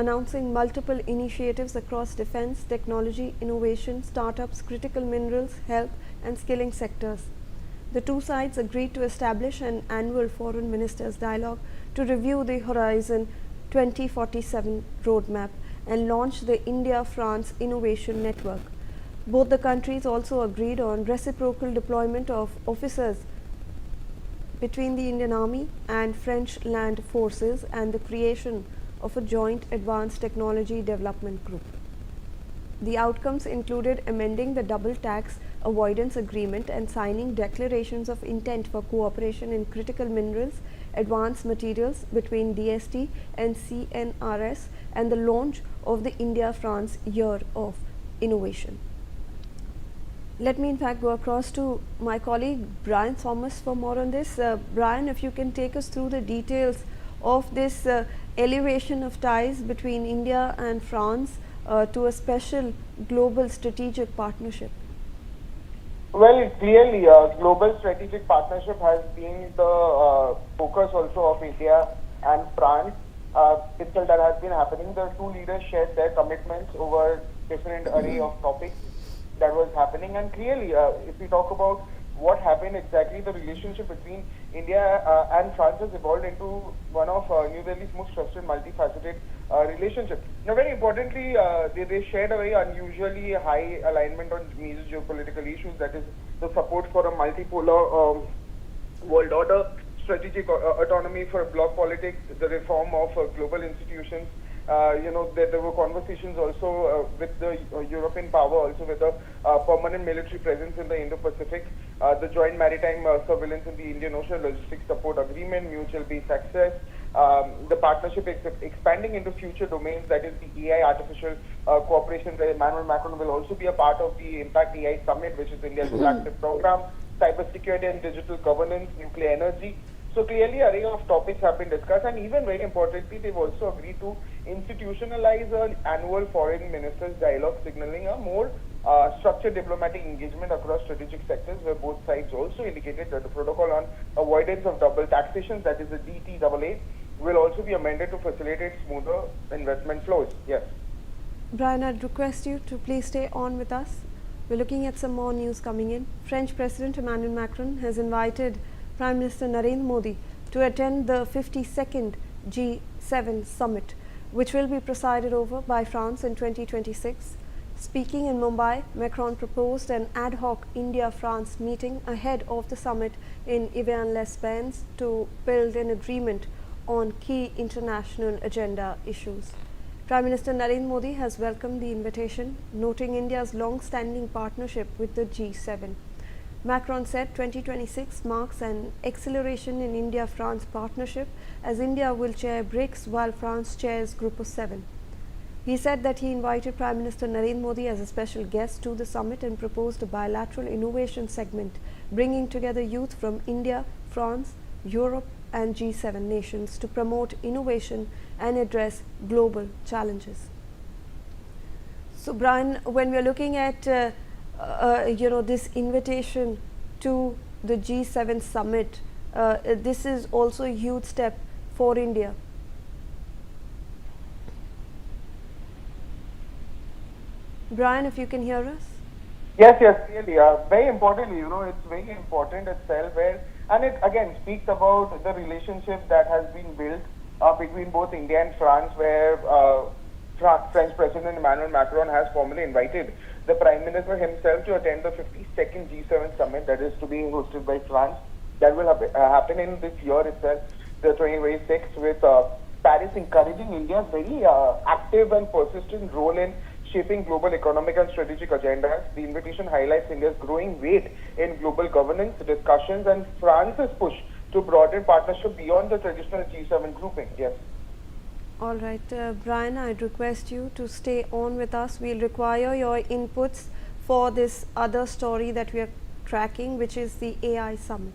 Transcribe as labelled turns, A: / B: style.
A: announcing multiple initiatives across defense, technology, innovation, startups, critical minerals, health and skilling sectors. The two sides agreed to establish an annual foreign ministers dialogue to review the Horizon 2047 roadmap and launch the India-France Innovation Network. Both the countries also agreed on reciprocal deployment of officers between the Indian Army and French land forces and the creation of a joint advanced technology development group. The outcomes included amending the double tax avoidance agreement and signing declarations of intent for cooperation in critical minerals, advanced materials between DST and CNRS, and the launch of the India-France Year of Innovation. Let me in fact go across to my colleague Brian Thomas for more on this. Brian, if you can take us through the details of this elevation of ties between India and France to a special global strategic partnership.
B: Well, clearly, global strategic partnership has been the focus also of India and France. Itself that has been happening. The two leaders shared their commitments over different array of topics that was happening, and clearly, if we talk about what happened exactly, the relationship between India and France has evolved into one of New Delhi's most trusted, multifaceted relationship. Now, very importantly, they shared a very unusually high alignment on major geopolitical issues, that is the support for a multipolar world order, strategic autonomy for bloc politics, the reform of global institutions. There were conversations also with the European power, also with a permanent military presence in the Indo-Pacific, the joint maritime surveillance in the Indian Ocean, logistics support agreement, mutual base access, the partnership expanding into future domains, that is the AI artificial cooperation, where Emmanuel Macron will also be a part of the Impact AI Summit, which is India's flagship program, cybersecurity and digital governance, nuclear energy. So clearly, an array of topics have been discussed, and even very importantly, they've also agreed to institutionalize an annual foreign ministers dialogue, signaling a more structured diplomatic engagement across strategic sectors, where both sides also indicated that the protocol on avoidance of double taxation, that is the DTAA, will also be amended to facilitate smoother investment flows. Yes.
A: Brian, I'd request you to please stay on with us. We're looking at some more news coming in. French President Emmanuel Macron has invited Prime Minister Narendra Modi to attend the 52nd G7 summit, which will be presided over by France in 2026. Speaking in Mumbai, Macron proposed an ad hoc India-France meeting ahead of the summit in Yverdon-les-Bains to build an agreement on key international agenda issues. Prime Minister Narendra Modi has welcomed the invitation, noting India's long-standing partnership with the G7. Macron said 2026 marks an acceleration in India-France partnership, as India will chair BRICS while France chairs Group of 7. He said that he invited Prime Minister Narendra Modi as a special guest to the summit and proposed a bilateral innovation segment, bringing together youth from India, France, Europe and G7 nations to promote innovation and address global challenges. So Brian, when we are looking at this invitation to the G7 summit, this is also a huge step for India. Brian, if you can hear us?
B: Yes, really. Very importantly, it's very important itself, and it again speaks about the relationship that has been built between both India and France, where French President Emmanuel Macron has formally invited the Prime Minister himself to attend the 52nd G7 summit, that is to be hosted by France. That will happen in this year itself, the 2026, with Paris encouraging India's very active and persistent role in shaping global economic and strategic agendas. The invitation highlights India's growing weight in global governance discussions and France's push to broaden partnership beyond the traditional G7 grouping. Yes.
A: All right, Brian, I'd request you to stay on with us. We'll require your inputs for this other story that we are tracking, which is the AI Summit.